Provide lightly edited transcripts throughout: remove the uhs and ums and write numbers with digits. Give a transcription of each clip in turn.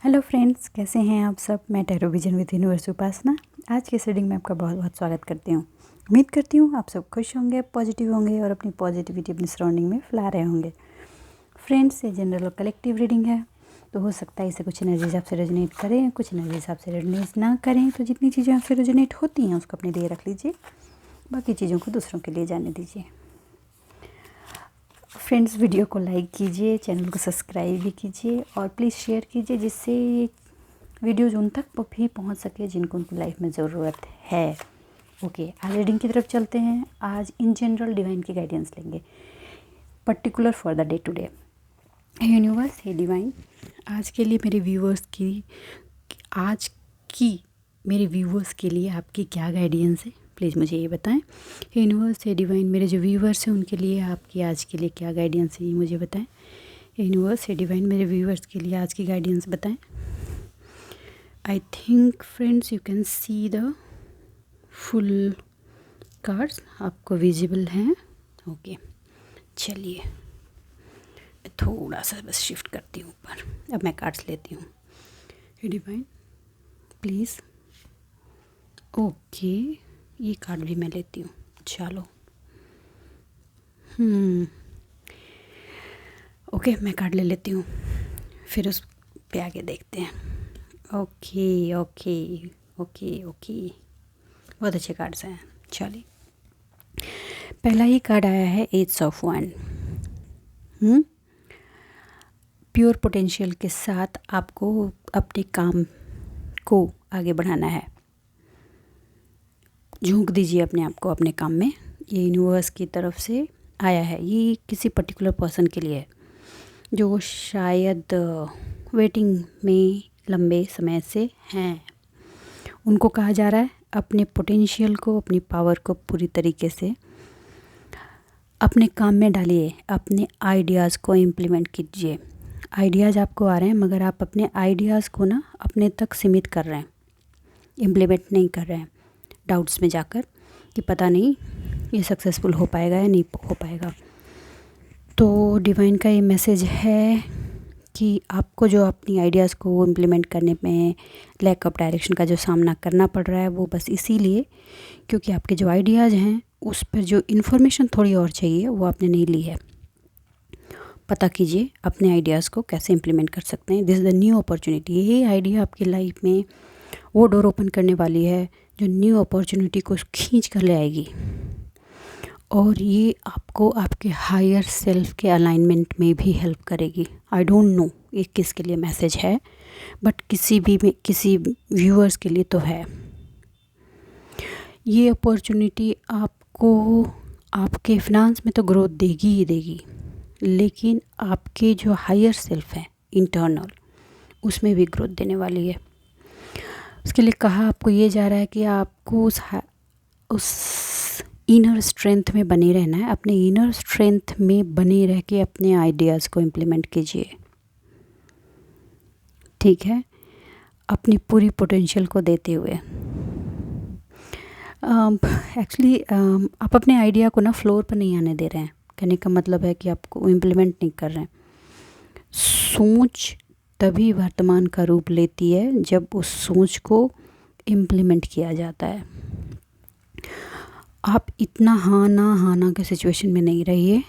Hello friends, कैसे हैं आप सब। मैं टैरो विजन विद यूनिवर्स उपासना आज की इस रीडिंग में आपका बहुत बहुत स्वागत करती हूँ। उम्मीद करती हूँ आप सब खुश होंगे, पॉजिटिव होंगे और अपनी पॉजिटिविटी अपनी सराउंडिंग में फैला रहे होंगे। फ्रेंड्स, ये जनरल और कलेक्टिव रीडिंग है, तो हो सकता है इसे कुछ एनर्जीज आपसे रेजोनेट करें, कुछ एनर्जीज आपसे रेजोनेट ना करें। तो जितनी चीज़ें आपसे रेजोनेट होती हैं उसको अपने लिए रख लीजिए, बाकी चीज़ों को दूसरों के लिए जाने दीजिए। फ्रेंड्स, वीडियो को लाइक कीजिए, चैनल को सब्सक्राइब भी कीजिए और प्लीज़ शेयर कीजिए, जिससे वीडियोज़ उन तक भी पहुंच सके जिनको उनकी लाइफ में ज़रूरत है। ओके, आज रीडिंग की तरफ चलते हैं। आज इन जनरल डिवाइन की गाइडेंस लेंगे, particular for the day today. Universe, हे डिवाइन, आज के लिए मेरे व्यूवर्स के लिए आपकी क्या गाइडेंस है, प्लीज़ मुझे ये बताएं। यूनिवर्स, हे डिवाइन, मेरे जो व्यूवर्स हैं उनके लिए आपकी आज के लिए क्या गाइडेंस है, ये मुझे बताएं। यूनिवर्स, हे डिवाइन, मेरे व्यूवर्स के लिए आज की गाइडेंस बताएं। I think friends you can see the full cards, आपको विजिबल हैं। ओके, चलिए थोड़ा सा बस शिफ्ट करती हूँ ऊपर। अब मैं कार्ड्स लेती हूँ। हे डिवाइन प्लीज़। ओके, ये कार्ड भी मैं लेती हूँ। चलो, ओके, मैं कार्ड ले लेती हूँ, फिर उस पे आगे देखते हैं। ओके ओके ओके ओके, बहुत अच्छे कार्ड्स हैं। चलिए, पहला ही कार्ड आया है एज ऑफ वन। प्योर पोटेंशियल के साथ आपको अपने काम को आगे बढ़ाना है। झोंक दीजिए अपने आप को अपने काम में। ये यूनिवर्स की तरफ से आया है। ये किसी पर्टिकुलर पर्सन के लिए है जो शायद वेटिंग में लंबे समय से हैं। उनको कहा जा रहा है अपने पोटेंशियल को, अपनी पावर को पूरी तरीके से अपने काम में डालिए, अपने आइडियाज़ को इम्प्लीमेंट कीजिए। आइडियाज़ आपको आ रहे हैं मगर आप अपने आइडियाज़ को ना अपने तक सीमित कर रहे हैं, इम्प्लीमेंट नहीं कर रहे हैं, डाउट्स में जाकर कि पता नहीं ये सक्सेसफुल हो पाएगा या नहीं हो पाएगा। तो डिवाइन का ये मैसेज है कि आपको जो अपनी आइडियाज़ को इम्प्लीमेंट करने में लैक ऑफ डायरेक्शन का जो सामना करना पड़ रहा है, वो बस इसीलिए क्योंकि आपके जो आइडियाज़ हैं उस पर जो इन्फॉर्मेशन थोड़ी और चाहिए वो आपने नहीं ली है। पता कीजिए अपने आइडियाज़ को कैसे इम्प्लीमेंट कर सकते हैं। This is the new opportunity. यही आइडिया आपकी लाइफ में वो डोर ओपन करने वाली है जो न्यू अपॉर्चुनिटी को खींच कर ले आएगी, और ये आपको आपके हायर सेल्फ के अलाइनमेंट में भी हेल्प करेगी। आई डोंट नो ये किसके लिए मैसेज है, बट किसी व्यूअर्स के लिए तो है। ये अपॉर्चुनिटी आपको आपके फिनांस में तो ग्रोथ देगी ही देगी, लेकिन आपके जो हायर सेल्फ है इंटरनल, उसमें भी ग्रोथ देने वाली है। उसके लिए कहा आपको ये जा रहा है कि आपको उस इनर स्ट्रेंथ में बने रहना है। अपने इनर स्ट्रेंथ में बने रह के अपने आइडियाज़ को इम्प्लीमेंट कीजिए, ठीक है, अपनी पूरी पोटेंशियल को देते हुए। एक्चुअली आप अपने आइडिया को ना फ्लोर पर नहीं आने दे रहे हैं। कहने का मतलब है कि आपको इम्प्लीमेंट नहीं कर रहे हैं। सोच तभी वर्तमान का रूप लेती है जब उस सोच को इम्प्लीमेंट किया जाता है। आप इतना हाँ ना के सिचुएशन में नहीं रहिए।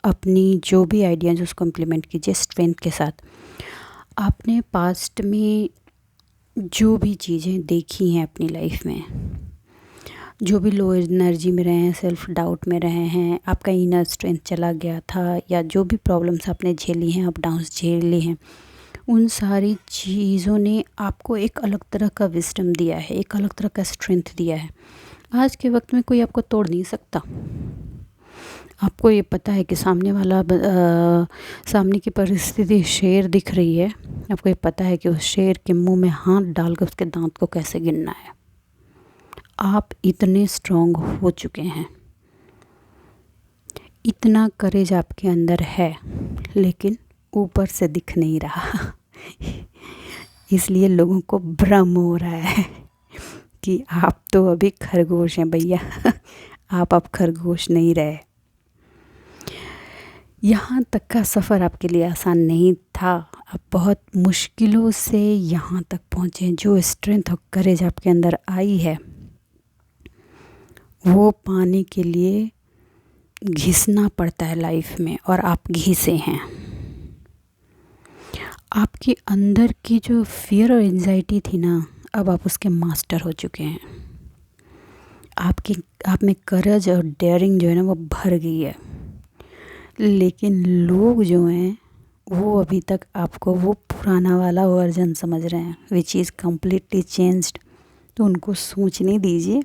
अपनी जो भी आइडियाज़ उसको इम्प्लीमेंट कीजिए स्ट्रेंथ के साथ। आपने पास्ट में जो भी चीज़ें देखी हैं अपनी लाइफ में, जो भी लो एनर्जी में रहे हैं, सेल्फ डाउट में रहे हैं, आपका इनर स्ट्रेंथ चला गया था, या जो भी प्रॉब्लम्स आपने झेली हैं, अप डाउन्स झेले हैं, उन सारी चीज़ों ने आपको एक अलग तरह का विजडम दिया है, एक अलग तरह का स्ट्रेंथ दिया है। आज के वक्त में कोई आपको तोड़ नहीं सकता। आपको ये पता है कि सामने की परिस्थिति शेर दिख रही है, आपको ये पता है कि उस शेर के मुंह में हाथ डालकर उसके दांत को कैसे गिनना है। आप इतने स्ट्रांग हो चुके हैं, इतना करेज आपके अंदर है, लेकिन ऊपर से दिख नहीं रहा इसलिए लोगों को भ्रम हो रहा है कि आप तो अभी खरगोश हैं भैया आप अब खरगोश नहीं रहे। यहाँ तक का सफ़र आपके लिए आसान नहीं था, आप बहुत मुश्किलों से यहाँ तक पहुँचे। जो स्ट्रेंथ और करेज आपके अंदर आई है वो पाने के लिए घिसना पड़ता है लाइफ में, और आप घिसे हैं। आपके अंदर की जो फियर और एंजाइटी थी ना, अब आप उसके मास्टर हो चुके हैं। आप में करेज और डेयरिंग जो है ना वो भर गई है। लेकिन लोग जो हैं वो अभी तक आपको वो पुराना वाला वर्जन समझ रहे हैं, विच इज़ कम्प्लीटली चेंज्ड। तो उनको सोचने दीजिए,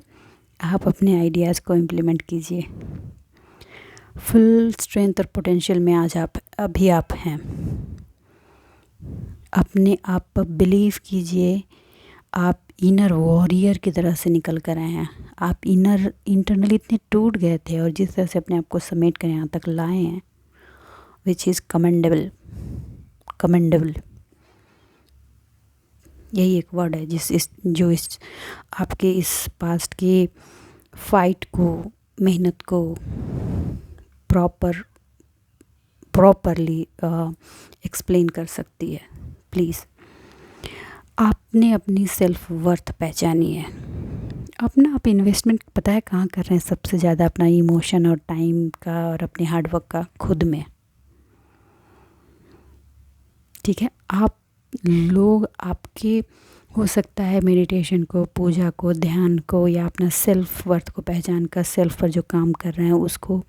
आप अपने आइडियाज़ को इम्प्लीमेंट कीजिए। फुल स्ट्रेंथ और पोटेंशियल में आज अभी आप हैं। अपने आप पर बिलीव कीजिए। आप इनर वॉरियर की तरह से निकल कर आए हैं। आप इंटरनली इतने टूट गए थे, और जिस तरह से अपने आप को समेट कर यहाँ तक लाए हैं, विच इज़ कमेंडेबल। यही एक वर्ड है जो आपके इस पास्ट की फाइट को, मेहनत को प्रॉपरली एक्सप्लेन कर सकती है। प्लीज़ आपने अपनी सेल्फ वर्थ पहचानी है। अपना आप इन्वेस्टमेंट पता है कहाँ कर रहे हैं सबसे ज़्यादा? अपना इमोशन और टाइम का और अपने हार्डवर्क का खुद में। ठीक है, आप लोग आपके हो सकता है मेडिटेशन को, पूजा को, ध्यान को, या अपना सेल्फ वर्थ को पहचान कर सेल्फ पर जो काम कर रहे हैं उसको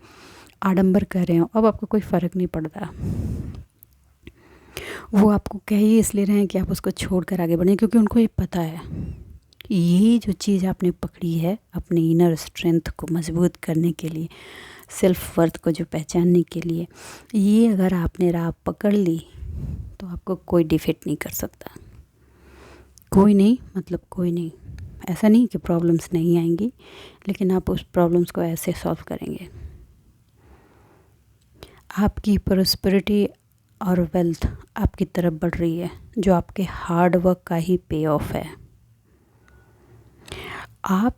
आडंबर कर रहे हो। अब आपको कोई फ़र्क नहीं पड़ता। वो आपको कह ही इसलिए रहे हैं कि आप उसको छोड़कर आगे बढ़ें, क्योंकि उनको ये पता है कि ये जो चीज़ आपने पकड़ी है अपने इनर स्ट्रेंथ को मजबूत करने के लिए, सेल्फ वर्थ को जो पहचानने के लिए, ये अगर आपने राह पकड़ ली तो आपको कोई डिफीट नहीं कर सकता। कोई नहीं, मतलब कोई नहीं। ऐसा नहीं कि प्रॉब्लम्स नहीं आएंगी, लेकिन आप उस प्रॉब्लम्स को ऐसे सॉल्व करेंगे। आपकी प्रॉस्पेरिटी और वेल्थ आपकी तरफ बढ़ रही है, जो आपके हार्ड वर्क का ही पे ऑफ है। आप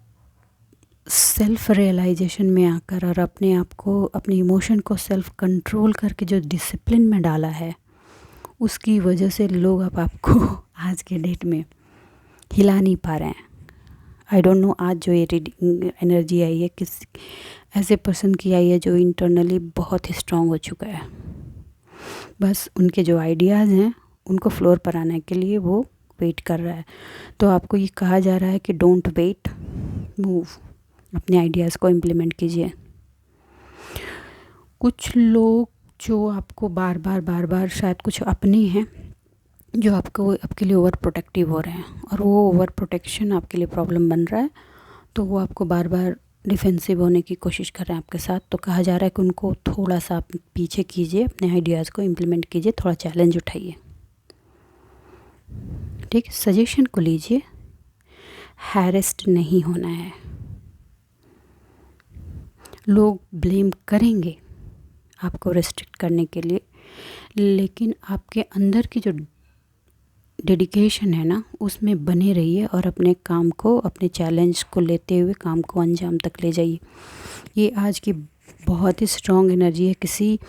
सेल्फ रियलाइजेशन में आकर और अपने आप को, अपने इमोशन को सेल्फ कंट्रोल करके जो डिसिप्लिन में डाला है, उसकी वजह से लोग अब आपको आज के डेट में हिला नहीं पा रहे हैं। आई डोंट नो आज जो ये एनर्जी आई है किस ऐसे पर्सन की आई है जो इंटरनली बहुत ही स्ट्रांग हो चुका है। बस उनके जो आइडियाज़ हैं उनको फ्लोर पर आने के लिए वो वेट कर रहा है। तो आपको ये कहा जा रहा है कि डोंट वेट, मूव। अपने आइडियाज़ को इम्प्लीमेंट कीजिए। कुछ लोग जो आपको बार बार शायद कुछ अपने हैं जो आपके लिए ओवर प्रोटेक्टिव हो रहे हैं, और वो ओवर प्रोटेक्शन आपके लिए प्रॉब्लम बन रहा है, तो वो आपको बार बार डिफेंसिव होने की कोशिश कर रहे हैं आपके साथ। तो कहा जा रहा है कि उनको थोड़ा सा आप पीछे कीजिए, अपने आइडियाज़ को इम्प्लीमेंट कीजिए, थोड़ा चैलेंज उठाइए। ठीक, सजेशन को लीजिए, हैरेस्ड नहीं होना है। लोग ब्लेम करेंगे आपको रेस्ट्रिक्ट करने के लिए, लेकिन आपके अंदर की जो डेडिकेशन है ना, उसमें बने रहिए और अपने काम को, अपने चैलेंज को लेते हुए काम को अंजाम तक ले जाइए। ये आज की बहुत ही स्ट्रॉन्ग एनर्जी है, किसी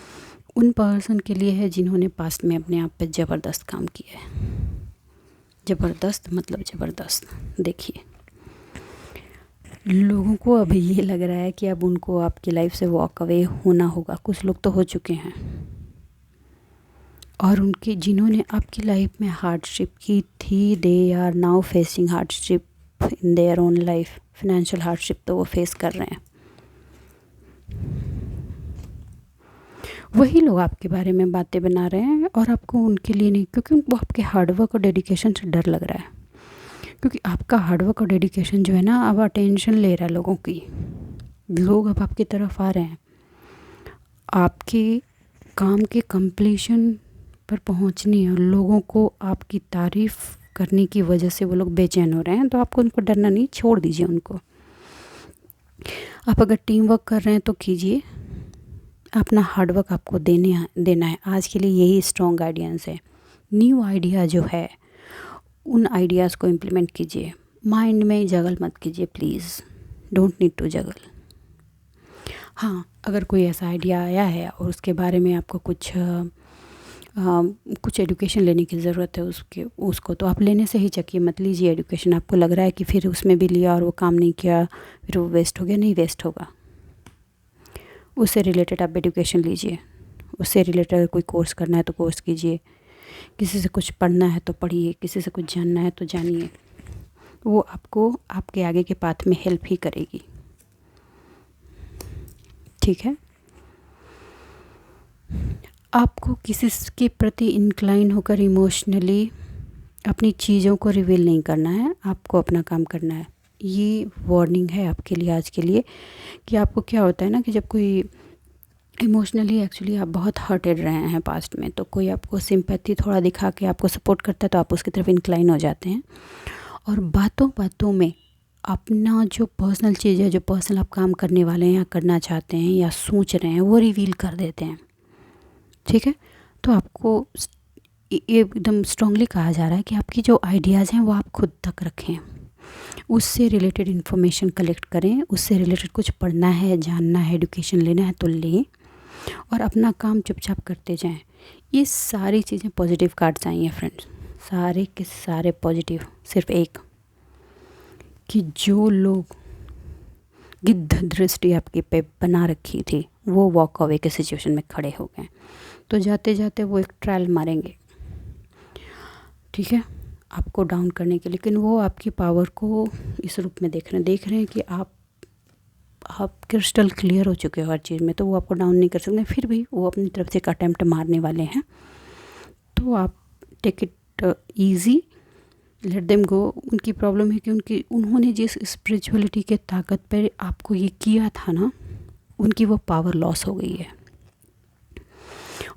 उन पर्सन के लिए है जिन्होंने पास्ट में अपने आप पे ज़बरदस्त काम किया है। ज़बरदस्त मतलब ज़बरदस्त। देखिए, लोगों को अभी ये लग रहा है कि अब उनको आपकी लाइफ से वॉक अवे होना होगा। कुछ लोग तो हो चुके हैं, और उनके जिन्होंने आपकी लाइफ में हार्डशिप की थी, they are now facing hardship in their own life. Financial hardship तो वो फेस कर रहे हैं। वही लोग आपके बारे में बातें बना रहे हैं, और आपको उनके लिए नहीं, क्योंकि उनको आपके हार्डवर्क और डेडिकेशन से डर लग रहा है। क्योंकि आपका हार्डवर्क और डेडिकेशन जो है ना, अब अटेंशन ले रहा है लोगों की। लोग अब आपकी तरफ आ रहे हैं। आपके काम के कंप्लीशन पर पहुंचनी है, और लोगों को आपकी तारीफ़ करने की वजह से वो लोग बेचैन हो रहे हैं। तो आपको उनको डरना नहीं, छोड़ दीजिए उनको। आप अगर टीम वर्क कर रहे हैं तो कीजिए, अपना हार्डवर्क आपको देना है। आज के लिए यही स्ट्रॉन्ग गाइडेंस है। न्यू आइडिया जो है, उन आइडियाज़ को इम्प्लीमेंट कीजिए। माइंड में जगल मत कीजिए, please. Don't need to juggle. हाँ, अगर कोई ऐसा आइडिया आया है और उसके बारे में आपको कुछ कुछ एजुकेशन लेने की ज़रूरत है उसको तो आप लेने से हिचकिए मत, लीजिए एजुकेशन। आपको लग रहा है कि फिर उसमें भी लिया और वो काम नहीं किया, फिर वो वेस्ट हो गया, नहीं वेस्ट होगा। उससे रिलेटेड आप एजुकेशन लीजिए, उससे रिलेटेड अगर कोई कोर्स करना है तो कोर्स कीजिए, किसी से कुछ पढ़ना है तो पढ़िए, किसी से कुछ जानना है तो जानिए। वो आपको आपके आगे के पाथ में हेल्प ही करेगी, ठीक है। आपको किसी के प्रति इंक्लाइन होकर इमोशनली अपनी चीज़ों को रिवील नहीं करना है, आपको अपना काम करना है। ये वार्निंग है आपके लिए आज के लिए कि आपको क्या होता है ना कि जब कोई इमोशनली एक्चुअली आप बहुत हर्टेड रहे हैं पास्ट में, तो कोई आपको सिंपैथी थोड़ा दिखा के आपको सपोर्ट करता है तो आप उसकी तरफ इंक्लाइन हो जाते हैं, और बातों बातों में अपना जो पर्सनल चीज़ है, जो पर्सनल आप काम करने वाले हैं या करना चाहते हैं या सोच रहे हैं, वो रिवील कर देते हैं, ठीक है। तो आपको ये एकदम स्ट्रांगली कहा जा रहा है कि आपकी जो आइडियाज़ हैं वो आप खुद तक रखें, उससे रिलेटेड इन्फॉर्मेशन कलेक्ट करें, उससे रिलेटेड कुछ पढ़ना है, जानना है, एजुकेशन लेना है तो लें, और अपना काम चुपचाप करते जाएं। ये सारी चीज़ें पॉजिटिव कार्ड्स आई हैं फ्रेंड्स, सारे के सारे पॉजिटिव। सिर्फ एक कि जो लोग गिद्ध दृष्टि आपके पे बना रखी थी वो वॉक अवे के सिचुएशन में खड़े हो गए, तो जाते जाते वो एक ट्रायल मारेंगे, ठीक है, आपको डाउन करने के। लेकिन वो आपकी पावर को इस रूप में देख रहे हैं कि आप क्रिस्टल क्लियर हो चुके हो हर चीज़ में, तो वो आपको डाउन नहीं कर सकते। फिर भी वो अपनी तरफ से एक अटेम्प्ट मारने वाले हैं, तो आप take it easy, let them go. उनकी प्रॉब्लम है कि उन्होंने जिस स्पिरिचुअलिटी के ताकत पर आपको ये किया था ना, उनकी वो पावर लॉस हो गई है।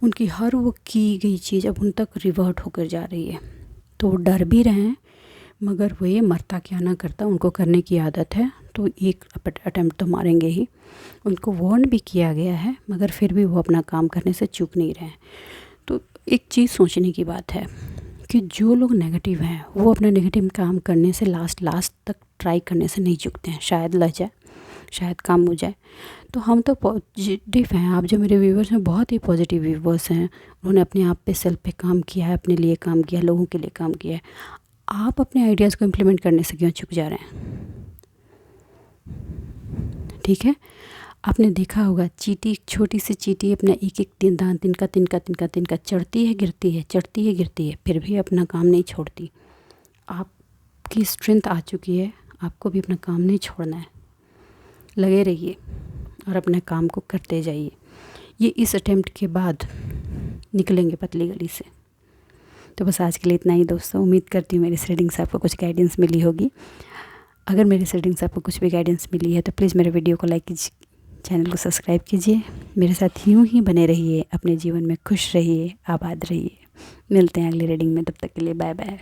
उनकी हर वो की गई चीज़ अब उन तक रिवर्ट होकर जा रही है, तो वो डर भी रहे हैं, मगर वो ये मरता क्या ना करता, उनको करने की आदत है, तो एक अटेम्प्ट तो मारेंगे ही। उनको वार्न भी किया गया है, मगर फिर भी वो अपना काम करने से चूक नहीं रहे हैं। तो एक चीज़ सोचने की बात है कि जो लोग नेगेटिव हैं वो अपना नेगेटिव काम करने से लास्ट तक ट्राई करने से नहीं चूकते हैं। शायद लग जाए, शायद काम हो जाए। तो हम तो पॉजिटिव हैं, आप जो मेरे व्यूवर्स हैं बहुत ही पॉजिटिव व्यूवर्स हैं, उन्होंने अपने आप पे सेल्फ पे काम किया है, अपने लिए काम किया है, लोगों के लिए काम किया है। आप अपने आइडियाज़ को इम्प्लीमेंट करने से क्यों चूक जा रहे हैं, ठीक है। आपने देखा होगा चींटी, छोटी सी चींटी अपना एक एक दांत तिनका चढ़ती है गिरती है, चढ़ती है गिरती है, फिर भी अपना काम नहीं छोड़ती। आपकी स्ट्रेंथ आ चुकी है, आपको भी अपना काम नहीं छोड़ना है, लगे रहिए और अपने काम को करते जाइए। ये इस अटेम्प्ट के बाद निकलेंगे पतली गली से। तो बस आज के लिए इतना ही दोस्तों। उम्मीद करती हूँ मेरी रीडिंग से आपको कुछ गाइडेंस मिली होगी। अगर मेरी रीडिंग से आपको कुछ भी गाइडेंस मिली है तो प्लीज़ मेरे वीडियो को लाइक कीजिए, चैनल को सब्सक्राइब कीजिए। मेरे साथ यूँ ही बने रहिए, अपने जीवन में खुश रहिए, आबाद रहिए। मिलते हैं अगली रीडिंग में, तब तक के लिए बाय बाय।